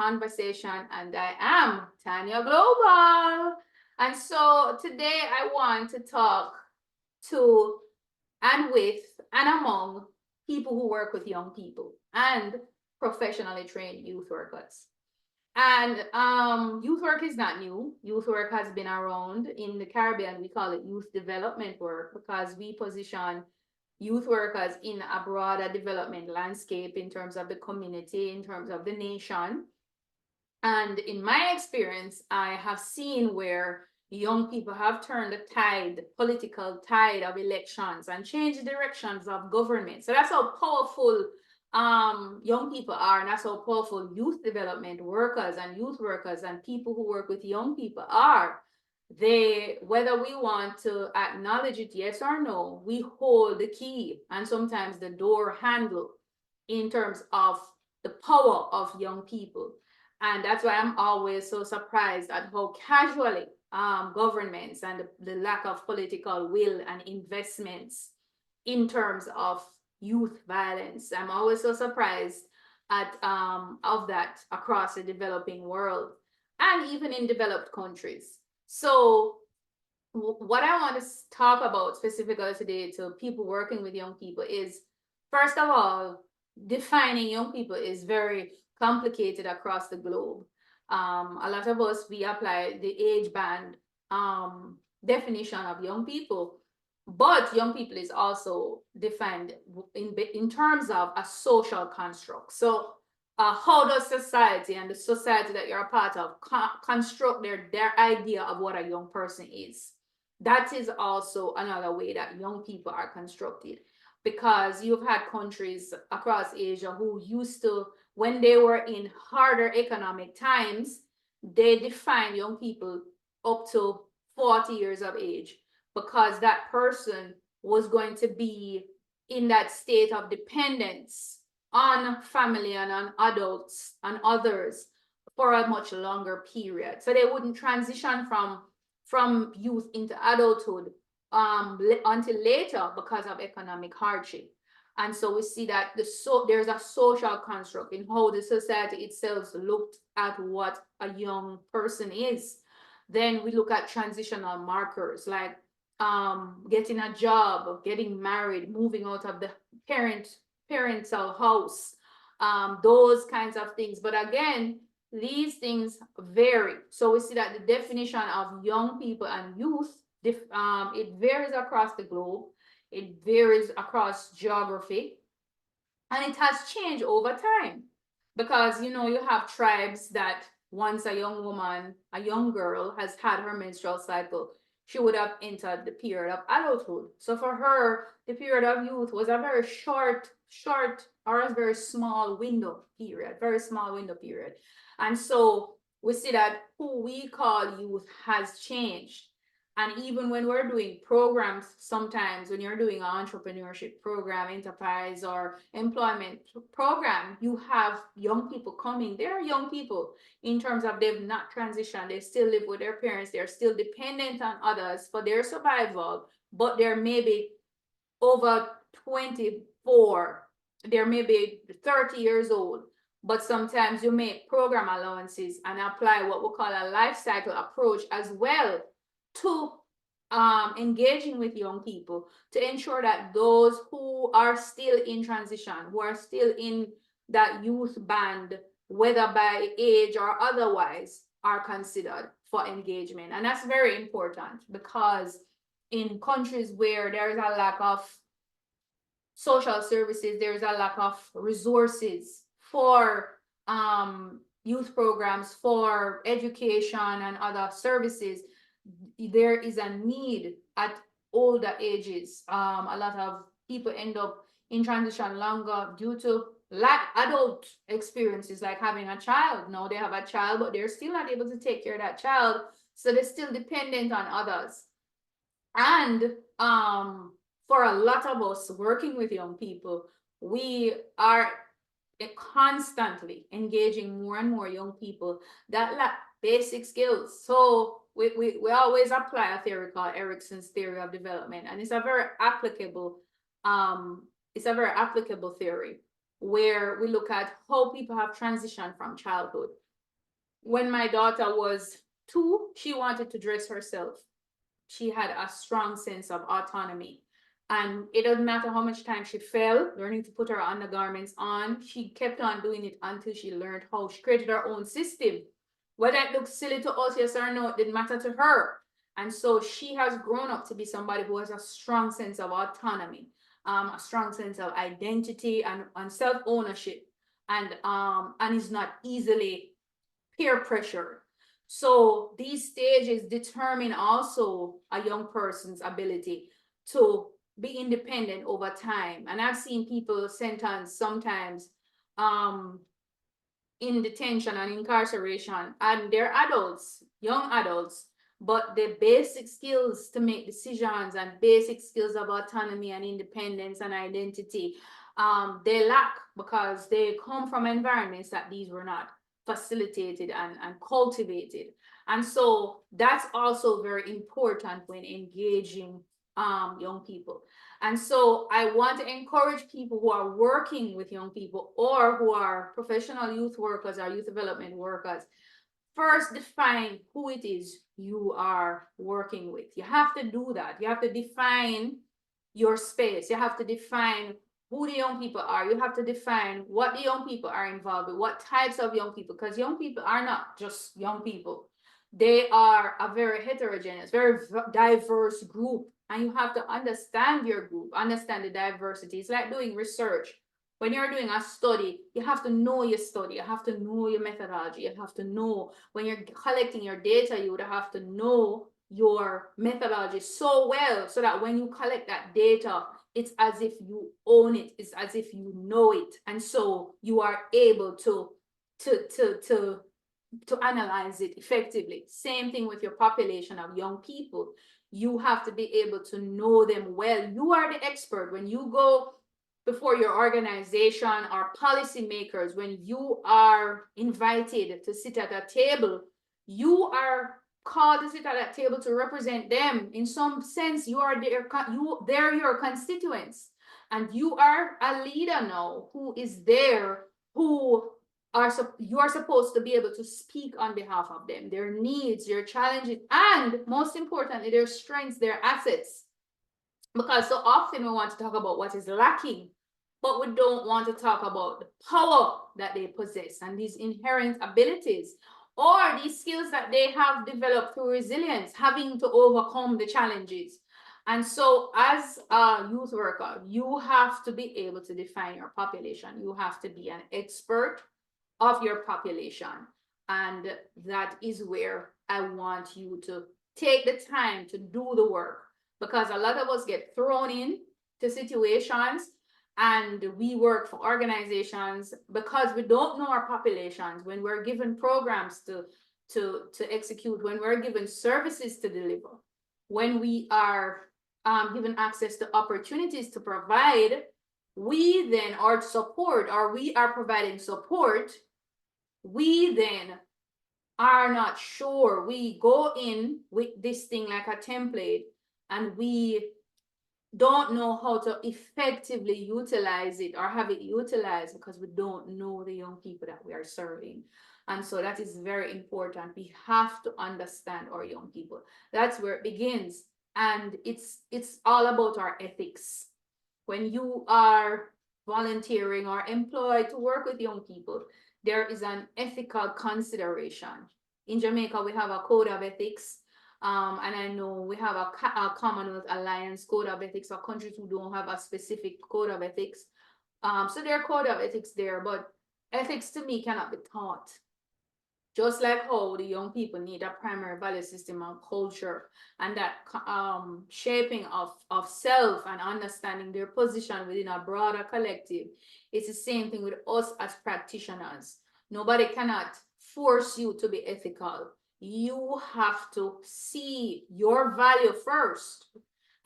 conversation, and I am Tanya Global. And so today I want to talk to and with and among people who work with young people and professionally trained youth workers. And youth work is not new. Youth work has been around. In the Caribbean, we call it youth development work because we position youth workers in a broader development landscape in terms of the community, in terms of the nation. And in my experience, I have seen where young people have turned the tide, political tide of elections and changed directions of government. So that's how powerful young people are, and that's how powerful youth development workers and youth workers and people who work with young people are. They, whether we want to acknowledge it, yes or no, we hold the key and sometimes the door handle in terms of the power of young people. And that's why I'm always so surprised at how casually governments and the lack of political will and investments in terms of youth violence. I'm always so surprised at of that across the developing world and even in developed countries. So what I want to talk about specifically today to people working with young people is, first of all, defining young people is very complicated across the globe. A lot of us, we apply the age band definition of young people, but young people is also defined in terms of a social construct. So how does society and the society that you're a part of construct their idea of what a young person is? That is also another way that young people are constructed, because you've had countries across Asia who used to, when they were in harder economic times, they defined young people up to 40 years of age, because that person was going to be in that state of dependence on family and on adults and others for a much longer period. So they wouldn't transition from youth into adulthood until later because of economic hardship. And so we see that there's a social construct in how the society itself looked at what a young person is. Then we look at transitional markers like getting a job, getting married, moving out of the parental house, those kinds of things. But again, these things vary. So we see that the definition of young people and youth, it varies across the globe. It varies across geography, and it has changed over time, because you have tribes that once a young woman, a young girl has had her menstrual cycle, she would have entered the period of adulthood. So for her, the period of youth was a very short or a very small window period, very small window period. And so we see that who we call youth has changed. And even when we're doing programs, sometimes when you're doing an entrepreneurship program, enterprise or employment program, you have young people coming. They're young people in terms of they've not transitioned. They still live with their parents. They're still dependent on others for their survival, but they're maybe over 24. They're maybe 30 years old. But sometimes you make program allowances and apply what we call a life cycle approach as well to engaging with young people to ensure that those who are still in transition, who are still in that youth band, whether by age or otherwise, are considered for engagement. And that's very important, because in countries where there is a lack of social services, there is a lack of resources for youth programs, for education and other services, there is a need at older ages. A lot of people end up in transition longer due to adult experiences, like having a child. Now they have a child, but they're still not able to take care of that child. So they're still dependent on others. And for a lot of us working with young people, we are constantly engaging more and more young people that lack basic skills. So we always apply a theory called Erickson's theory of development, and it's a very applicable theory where we look at how people have transitioned from childhood. when my daughter was 2, she wanted to dress herself. She had a strong sense of autonomy. And it doesn't matter how much time she fell learning to put her undergarments on, she kept on doing it until she learned how. She created her own system. Whether it looks silly to us, yes or no, it didn't matter to her. And so she has grown up to be somebody who has a strong sense of autonomy, a strong sense of identity and self-ownership, and is not easily peer pressure. So these stages determine also a young person's ability to be independent over time. And I've seen people sentenced sometimes um, in detention and incarceration, and they're adults, young adults, but the basic skills to make decisions and basic skills of autonomy and independence and identity, they lack because they come from environments that these were not facilitated and cultivated. And so that's also very important when engaging young people. And so I want to encourage people who are working with young people or who are professional youth workers or youth development workers. First, define who it is you are working with. You have to do that. You have to define your space. You have to define who the young people are. You have to define what the young people are involved with, what types of young people, because young people are not just young people. They are a very heterogeneous, very diverse group. And you have to understand your group, understand the diversity. It's like doing research. When you're doing a study, you have to know your study, you have to know your methodology, you have to know when you're collecting your data, you would have to know your methodology so well so that when you collect that data, it's as if you own it, it's as if you know it. And so you are able to to to to analyze it effectively. Same thing with your population of young people. You have to be able to know them well. You are the expert. When you go before your organization or policymakers, when you are invited to sit at a table, you are called to sit at that table to represent them. In some sense, they're your constituents, and you are a leader now who is there, who you are supposed to be able to speak on behalf of them, their needs, their challenges, and most importantly, their strengths, their assets. Because so often we want to talk about what is lacking, but we don't want to talk about the power that they possess and these inherent abilities or these skills that they have developed through resilience, having to overcome the challenges. And so, as a youth worker, you have to be able to define your population. You have to be an expert of your population. And that is where I want you to take the time to do the work, because a lot of us get thrown in to situations and we work for organizations because we don't know our populations. When we're given programs to execute, when we're given services to deliver, when we are given access to opportunities to provide, we then are support, or we are providing support, we then are not sure. We go in with this thing like a template and we don't know how to effectively utilize it or have it utilized because we don't know the young people that we are serving. And so that is very important. We have to understand our young people. That's where it begins. And it's all about our ethics. When you are volunteering or employed to work with young people, there is an ethical consideration. In Jamaica, we have a code of ethics. And I know we have a Commonwealth Alliance code of ethics for countries who don't have a specific code of ethics. So there are code of ethics there, but ethics to me cannot be taught. Just like how the young people need a primary value system and culture, and that shaping of self and understanding their position within a broader collective. It's the same thing with us as practitioners. Nobody cannot force you to be ethical. You have to see your value first,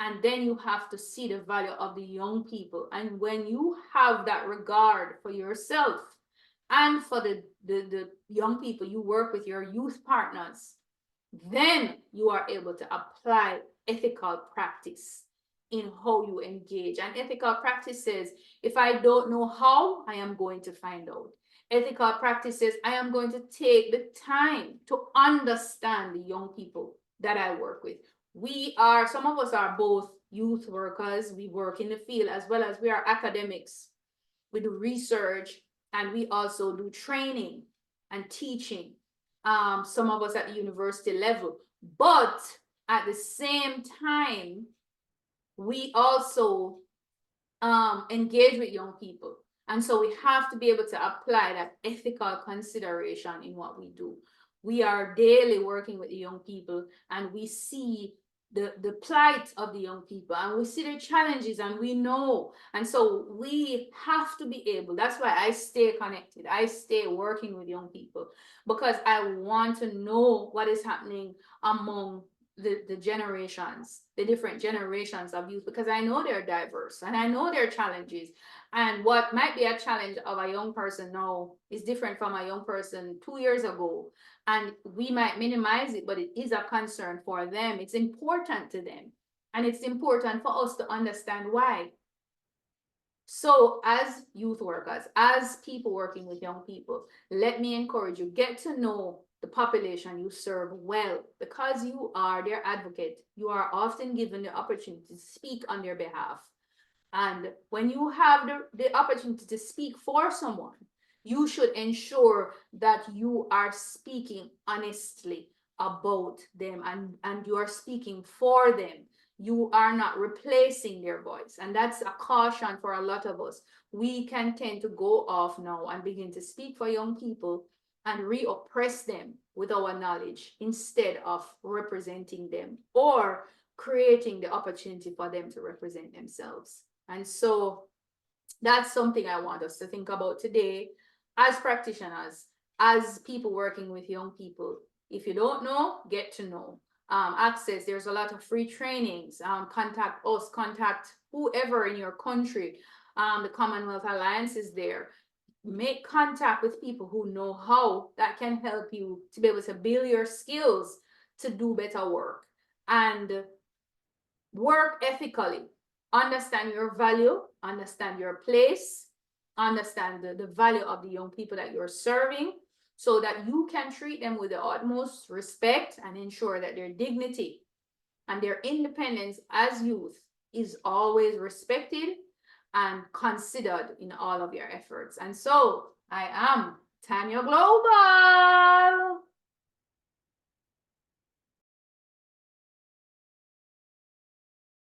and then you have to see the value of the young people. And when you have that regard for yourself and for the young people you work with, your youth partners, then you are able to apply ethical practice in how you engage. And ethical practice says, if I don't know how, I am going to find out. ethical practices. I am going to take the time to understand the young people that I work with. Some of us are both youth workers. We work in the field as well as we are academics. We do research and we also do training and teaching. Some of us at the university level. But at the same time, we also engage with young people. And so we have to be able to apply that ethical consideration in what we do. We are daily working with the young people and we see the plight of the young people and we see their challenges and we know. And so we have to be able, that's why I stay connected. I stay working with young people because I want to know what is happening among the generations, the different generations of youth, because I know they're diverse and I know their challenges. And what might be a challenge of a young person now is different from a young person 2 years ago. And we might minimize it, but it is a concern for them. It's important to them. And it's important for us to understand why. So, as youth workers, as people working with young people, let me encourage you, get to know the population you serve well, because you are their advocate. You are often given the opportunity to speak on their behalf. And when you have the opportunity to speak for someone, you should ensure that you are speaking honestly about them and you are speaking for them. You are not replacing their voice. And that's a caution for a lot of us. We can tend to go off now and begin to speak for young people and re-oppress them with our knowledge instead of representing them or creating the opportunity for them to represent themselves. And so that's something I want us to think about today as practitioners, as people working with young people. If you don't know, get to know. Access, there's a lot of free trainings. Contact us, contact whoever in your country. The Commonwealth Alliance is there. Make contact with people who know how that can help you to be able to build your skills to do better work and work ethically. Understand your value, understand your place, understand the value of the young people that you're serving so that you can treat them with the utmost respect and ensure that their dignity and their independence as youth is always respected and considered in all of your efforts. And so I am Tanya Global.